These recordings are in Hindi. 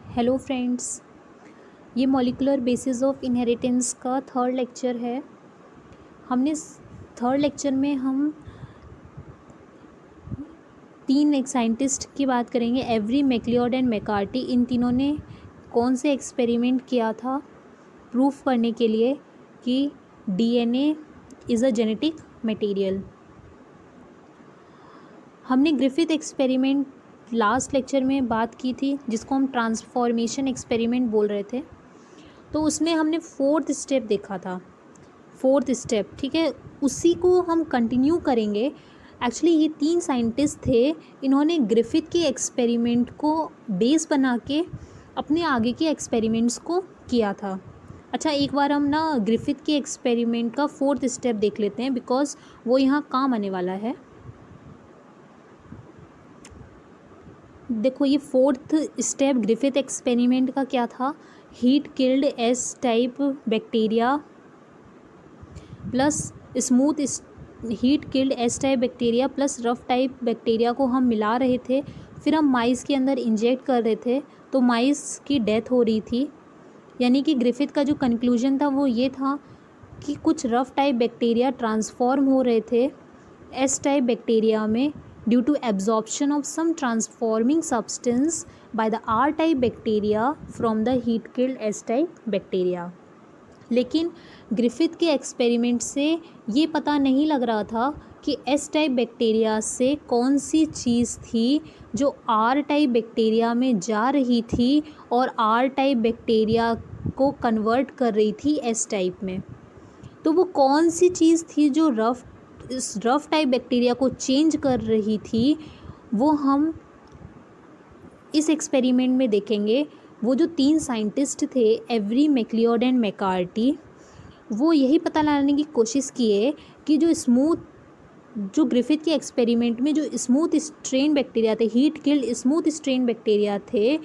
हेलो फ्रेंड्स, ये मॉलिक्यूलर बेसिस ऑफ इनहेरिटेंस का थर्ड लेक्चर है। हमने थर्ड लेक्चर में हम तीन एक साइंटिस्ट की बात करेंगे, एवरी, मैक्लियोड एंड मैकार्टी। इन तीनों ने कौन से एक्सपेरिमेंट किया था प्रूफ करने के लिए कि DNA is a genetic material. हमने ग्रिफिथ एक्सपेरिमेंट लास्ट लेक्चर में बात की थी, जिसको हम ट्रांसफॉर्मेशन एक्सपेरिमेंट बोल रहे थे। तो उसमें हमने फोर्थ स्टेप देखा था, फोर्थ स्टेप, ठीक है। उसी को हम कंटिन्यू करेंगे। एक्चुअली ये तीन साइंटिस्ट थे, इन्होंने ग्रिफिथ के एक्सपेरिमेंट को बेस बना के अपने आगे के एक्सपेरिमेंट्स को किया था। अच्छा, एक बार हम ना ग्रिफिथ के एक्सपेरिमेंट का फोर्थ स्टेप देख लेते हैं, बिकॉज वो यहाँ काम आने वाला है। देखो, ये फोर्थ स्टेप ग्रिफिथ एक्सपेरिमेंट का क्या था। Heat killed S type bacteria plus smooth heat killed S type bacteria plus rough type bacteria को हम मिला रहे थे। फिर हम माइस के अंदर इंजेक्ट कर रहे थे, तो माइस की डेथ हो रही थी। यानी कि ग्रिफिथ का जो कंक्लूजन था वो ये था कि कुछ रफ टाइप बैक्टीरिया ट्रांसफॉर्म हो रहे थे एस टाइप बैक्टीरिया में due to absorption of some transforming substance by the R type bacteria from the heat killed S type bacteria. लेकिन ग्रिफिथ के एक्सपेरिमेंट से ये पता नहीं लग रहा था कि एस टाइप बैक्टीरिया से कौन सी चीज़ थी जो आर टाइप बैक्टीरिया में जा रही थी और आर टाइप बैक्टीरिया को कन्वर्ट कर रही थी एस टाइप में। तो वो कौन सी चीज़ थी जो रफ टाइप बैक्टीरिया को चेंज कर रही थी, वो हम इस एक्सपेरिमेंट में देखेंगे। वो जो तीन साइंटिस्ट थे, एवरी, मैक्लियोड एंड मैकार्टी, वो यही पता लगाने की कोशिश किए कि जो ग्रिफिथ के एक्सपेरिमेंट में जो स्मूथ स्ट्रेन बैक्टीरिया थे, heat killed smooth strain bacteria थे,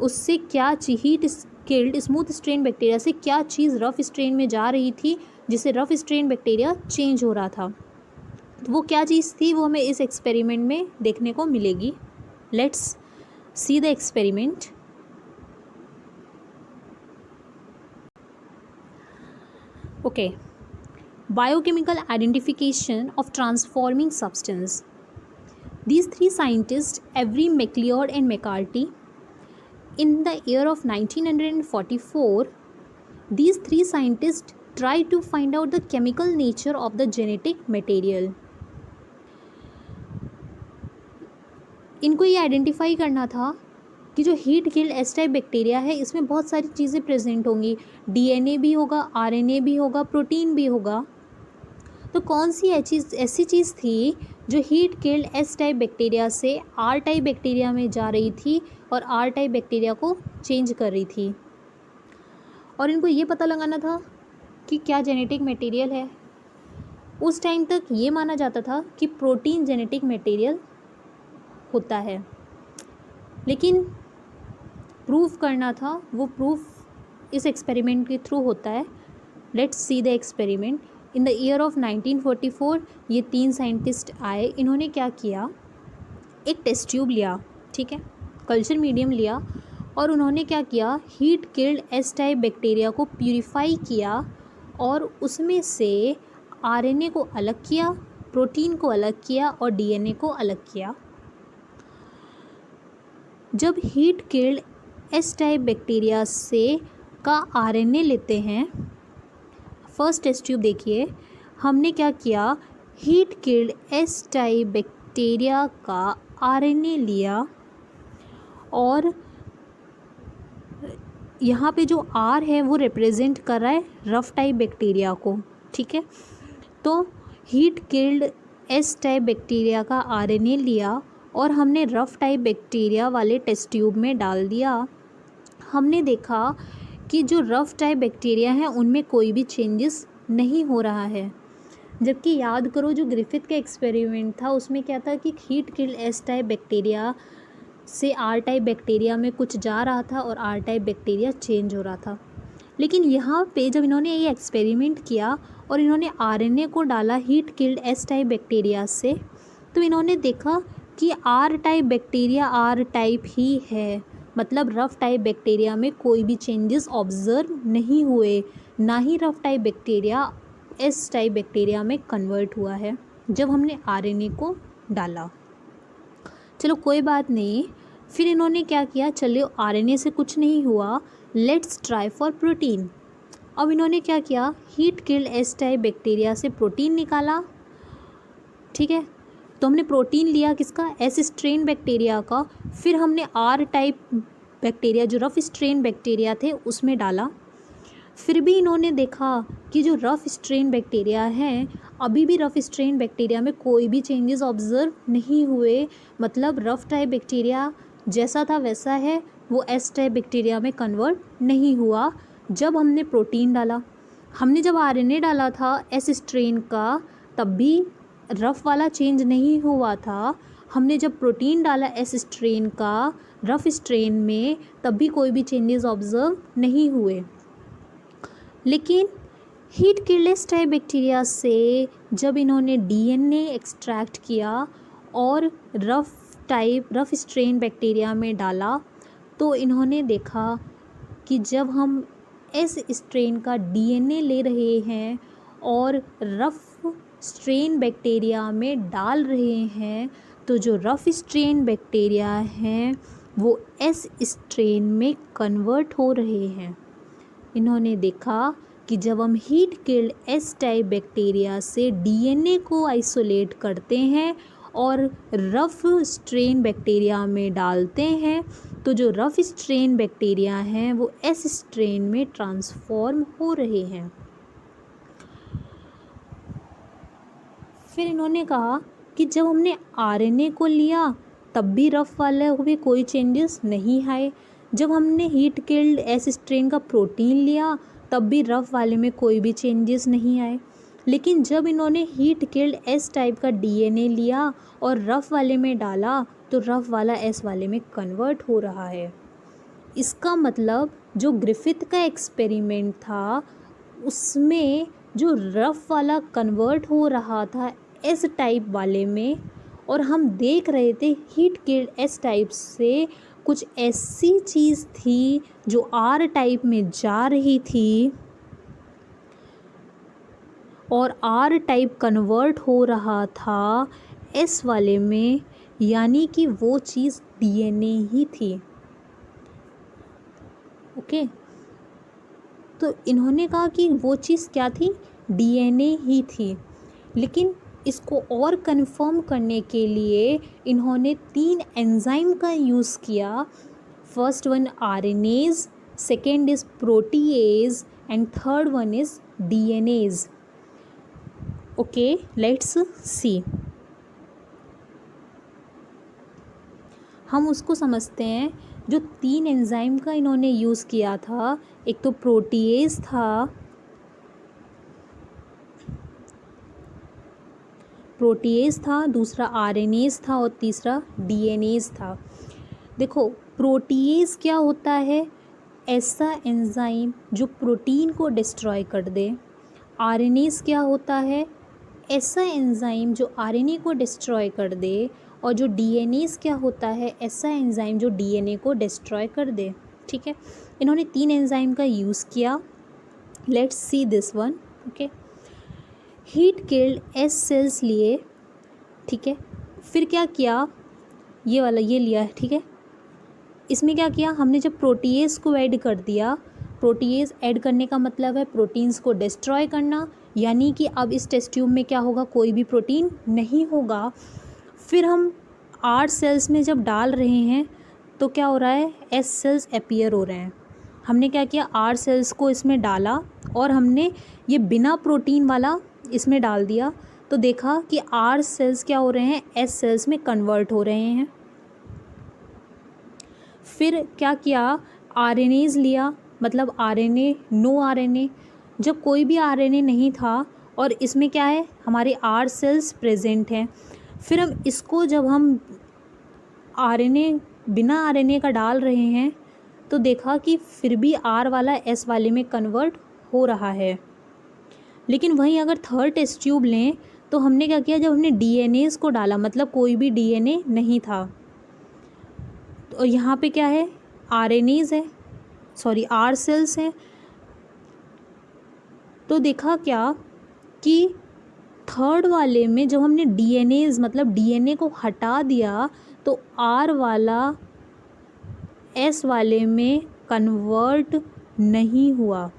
उससे क्या heat killed smooth strain bacteria से क्या चीज़ रफ स्ट्रेन में जा रही थी, जिससे रफ स्ट्रेन बैक्टीरिया चेंज हो रहा था। तो वो क्या चीज़ थी, वो हमें इस एक्सपेरिमेंट में देखने को मिलेगी। Let's see the experiment. Okay, biochemical identification of transforming substance. These three scientists, Avery, MacLeod and McCarthy, in the year of 1944, these three scientists tried to find out the chemical nature of the genetic material. इनको ये आइडेंटिफाई करना था कि जो heat killed S type bacteria है, इसमें बहुत सारी चीज़ें प्रेजेंट होंगी। डीएनए भी होगा, आरएनए भी होगा, प्रोटीन भी होगा। तो कौन सी ऐसी चीज़ थी जो heat killed S type bacteria से आर टाइप बैक्टीरिया में जा रही थी और आर टाइप बैक्टीरिया को चेंज कर रही थी। और इनको ये पता लगाना था कि क्या जेनेटिक मटेरियल है। उस टाइम तक ये माना जाता था कि प्रोटीन जेनेटिक मटेरियल होता है, लेकिन प्रूफ करना था, वो प्रूफ इस एक्सपेरिमेंट के थ्रू होता है। Let's see the experiment. In the year of 1944 ये तीन साइंटिस्ट आए। इन्होंने क्या किया, एक टेस्ट ट्यूब लिया, ठीक है, कल्चर मीडियम लिया, और उन्होंने क्या किया, heat killed S type bacteria को प्यूरिफाई किया और उसमें से आरएनए को अलग किया, प्रोटीन को अलग किया और डीएनए को अलग किया। जब heat killed S type bacteria से का आरएनए लेते हैं, फर्स्ट टेस्ट ट्यूब देखिए, हमने क्या किया, heat killed S type bacteria का आरएनए लिया और यहाँ पे जो आर है वो रिप्रेजेंट कर रहा है रफ टाइप बैक्टीरिया को, ठीक है। तो heat killed S type bacteria का आरएनए लिया और हमने रफ टाइप बैक्टीरिया वाले टेस्ट ट्यूब में डाल दिया। हमने देखा कि जो रफ टाइप बैक्टीरिया हैं उनमें कोई भी चेंजेस नहीं हो रहा है। जबकि याद करो, जो ग्रिफिथ का एक्सपेरिमेंट था उसमें क्या था कि heat killed S type bacteria से आर टाइप बैक्टीरिया में कुछ जा रहा था और आर टाइप बैक्टीरिया चेंज हो रहा था। लेकिन यहाँ पे जब इन्होंने ये एक्सपेरिमेंट किया और इन्होंने आरएनए को डाला heat killed S type bacteria से, तो इन्होंने देखा कि R type bacteria R type ही है, मतलब रफ टाइप बैक्टीरिया में कोई भी चेंजेस ऑब्जर्व नहीं हुए, ना ही rough type bacteria S type bacteria में कन्वर्ट हुआ है जब हमने आरएनए को डाला। चलो कोई बात नहीं। फिर इन्होंने क्या किया, चलो आरएनए से कुछ नहीं हुआ, लेट्स ट्राई फॉर प्रोटीन। अब इन्होंने क्या किया, heat killed S type bacteria से प्रोटीन निकाला। ठीक है, तो हमने प्रोटीन लिया किसका, एस स्ट्रेन बैक्टीरिया का। फिर हमने आर टाइप बैक्टीरिया जो रफ स्ट्रेन बैक्टीरिया थे उसमें डाला। फिर भी इन्होंने देखा कि जो रफ स्ट्रेन बैक्टीरिया हैं, अभी भी रफ स्ट्रेन बैक्टीरिया में कोई भी चेंजेस ऑब्जर्व नहीं हुए, मतलब रफ टाइप बैक्टीरिया जैसा था वैसा है, वो एस टाइप बैक्टीरिया में कन्वर्ट नहीं हुआ जब हमने प्रोटीन डाला। हमने जब आरएनए डाला था एस स्ट्रेन का, तब भी रफ़ वाला चेंज नहीं हुआ था। हमने जब प्रोटीन डाला एस स्ट्रेन का रफ़ स्ट्रेन में, तब भी कोई भी चेंजेस ऑब्जर्व नहीं हुए। लेकिन heat killed S type bacteria से जब इन्होंने डीएनए एक्सट्रैक्ट किया और रफ़ स्ट्रेन बैक्टीरिया में डाला, तो इन्होंने देखा कि जब हम एस स्ट्रेन का डीएनए ले रहे हैं और रफ़ स्ट्रेन बैक्टीरिया में डाल रहे हैं, तो जो रफ़ स्ट्रेन बैक्टीरिया हैं वो एस स्ट्रेन में कन्वर्ट हो रहे हैं। इन्होंने देखा कि जब हम heat killed S type bacteria से डीएनए को आइसोलेट करते हैं और रफ़ स्ट्रेन बैक्टीरिया में डालते हैं, तो जो रफ़ स्ट्रेन बैक्टीरिया हैं वो एस स्ट्रेन में ट्रांसफॉर्म हो रहे हैं। फिर इन्होंने कहा कि जब हमने आरएनए को लिया तब भी रफ़ वाले में कोई चेंजेस नहीं आए, जब हमने हीट किल्ड एस स्ट्रेन का प्रोटीन लिया तब भी रफ़ वाले में कोई भी चेंजेस नहीं आए। लेकिन जब इन्होंने हीट किल्ड एस टाइप का डीएनए लिया और रफ़ वाले में डाला, तो रफ़ वाला एस वाले में कन्वर्ट हो रहा है। इसका मतलब जो ग्रिफिथ का एक्सपेरिमेंट था उसमें जो रफ़ वाला कन्वर्ट हो रहा था एस टाइप वाले में, और हम देख रहे थे हीट किल्ड एस टाइप से कुछ ऐसी चीज़ थी जो आर टाइप में जा रही थी और आर टाइप कन्वर्ट हो रहा था एस वाले में, यानी कि वो चीज़ डीएनए ही थी। ओके, तो इन्होंने कहा कि वो चीज़ क्या थी, डीएनए ही थी। लेकिन इसको और कंफर्म करने के लिए इन्होंने 3 एंजाइम का यूज़ किया। First one RNase, second is protease and third one is DNAs. Okay, let's see. हम उसको समझते हैं। जो 3 एंजाइम का इन्होंने यूज़ किया था, एक तो प्रोटीएज था, दूसरा आरएनएज था और तीसरा डीएनएज था। देखो प्रोटीएज क्या होता है, ऐसा एंजाइम जो प्रोटीन को डिस्ट्रॉय कर दे। आरएनएज क्या होता है, ऐसा एंजाइम जो आरएनए को डिस्ट्रॉय कर दे। और जो डीएनएज क्या होता है, ऐसा एंजाइम जो डीएनए को डिस्ट्रॉय कर दे। ठीक है, इन्होंने 3 एंजाइम का यूज़ किया। Let's see this one. Okay, heat killed S cells लिए। ठीक है, फिर क्या किया, ये वाला ये लिया है। ठीक है, इसमें क्या किया, हमने जब प्रोटीएज को ऐड कर दिया, प्रोटीएज ऐड करने का मतलब है प्रोटीन्स को डिस्ट्रॉय करना, यानी कि अब इस टेस्ट ट्यूब में क्या होगा, कोई भी प्रोटीन नहीं होगा। फिर हम आर सेल्स में जब डाल रहे हैं तो क्या हो रहा है, एस सेल्स अपीयर हो रहे हैं। हमने क्या किया, आर सेल्स को इसमें डाला और हमने ये बिना प्रोटीन वाला इसमें डाल दिया, तो देखा कि आर सेल्स क्या हो रहे हैं, एस सेल्स में कन्वर्ट हो रहे हैं। फिर क्या किया, आरएनएज लिया, मतलब आरएनए, नो आरएनए, जब कोई भी आरएनए नहीं था और इसमें क्या है, हमारे आर सेल्स प्रेजेंट हैं। फिर हम इसको जब हम आरएनए बिना आरएनए का डाल रहे हैं तो देखा कि फिर भी आर वाला एस वाले में कन्वर्ट हो रहा है। लेकिन वहीं अगर थर्ड टेस्ट ट्यूब लें तो हमने क्या किया, जब हमने डीएनएज को डाला, मतलब कोई भी डीएनए नहीं था, तो यहाँ पे क्या है, आरएनएज है, सॉरी आर सेल्स हैं। तो देखा क्या कि थर्ड वाले में जब हमने डीएनएज मतलब डीएनए को हटा दिया तो आर वाला एस वाले में कन्वर्ट नहीं हुआ।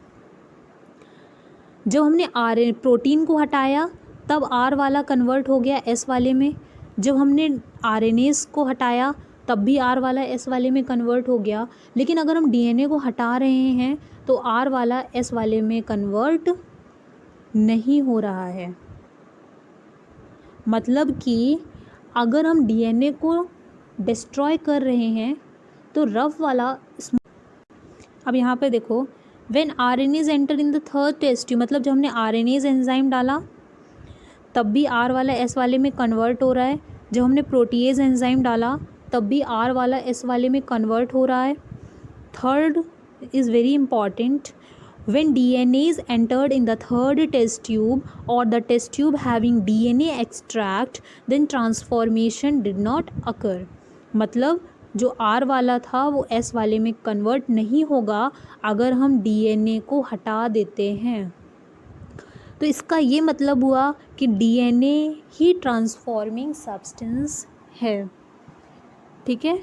जब हमने प्रोटीन को हटाया तब आर वाला कन्वर्ट हो गया एस वाले में। जब हमने आरएनएस को हटाया तब भी आर वाला एस वाले में कन्वर्ट हो गया। लेकिन अगर हम डीएनए को हटा रहे हैं तो आर वाला एस वाले में कन्वर्ट नहीं हो रहा है। मतलब कि अगर हम डीएनए को डिस्ट्रॉय कर रहे हैं तो रफ वाला। अब यहाँ पे देखो, when RNase enter in the third test tube, मतलब जब हमने आरएनएज एंजाइम डाला तब भी आर वाला एस वाले में कन्वर्ट हो रहा है। जब हमने प्रोटीएज एंजाइम डाला तब भी आर वाला एस वाले में कन्वर्ट हो रहा है। Third is very important, when DNA is entered in the third test tube or the test tube having DNA extract, then transformation did not occur। मतलब जो R वाला था वो S वाले में कन्वर्ट नहीं होगा अगर हम DNA को हटा देते हैं। तो इसका ये मतलब हुआ कि DNA ही ट्रांसफॉर्मिंग सब्सटेंस है। ठीक है,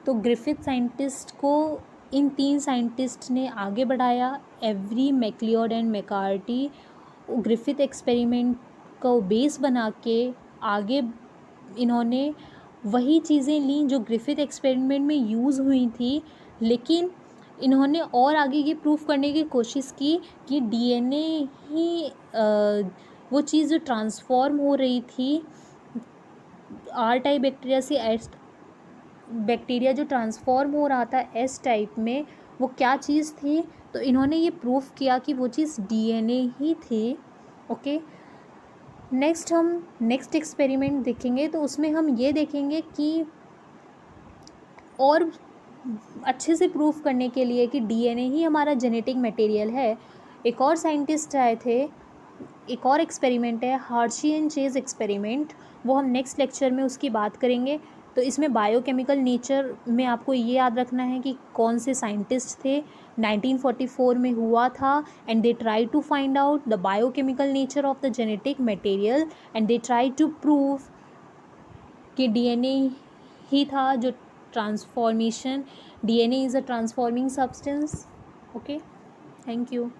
तो ग्रिफिथ साइंटिस्ट को इन 3 साइंटिस्ट ने आगे बढ़ाया, Avery, MacLeod and McCarty. Griffith experiment को बेस बना के आगे इन्होंने वही चीज़ें ली जो ग्रिफिथ एक्सपेरिमेंट में यूज़ हुई थी, लेकिन इन्होंने और आगे ये प्रूफ करने की कोशिश की कि डीएनए ही वो चीज़ जो ट्रांसफॉर्म हो रही थी आर टाइप बैक्टीरिया से एस बैक्टीरिया जो ट्रांसफॉर्म हो रहा था एस टाइप में, वो क्या चीज़ थी। तो इन्होंने ये प्रूफ किया कि वो चीज़ डीएनए ही थी। ओके, नेक्स्ट हम नेक्स्ट एक्सपेरिमेंट देखेंगे तो उसमें हम ये देखेंगे कि और अच्छे से प्रूफ करने के लिए कि डीएनए ही हमारा जेनेटिक मटेरियल है, एक और साइंटिस्ट आए थे, एक और एक्सपेरिमेंट है हर्शी एंड चेज एक्सपेरिमेंट, वो हम नेक्स्ट लेक्चर में उसकी बात करेंगे। तो इसमें बायोकेमिकल नेचर में आपको ये याद रखना है कि कौन से साइंटिस्ट थे, 1944 में हुआ था, and they try to find out the biochemical nature of the genetic material and they try to prove कि डीएनए ही था जो transformation, DNA is a transforming substance. Okay, thank you.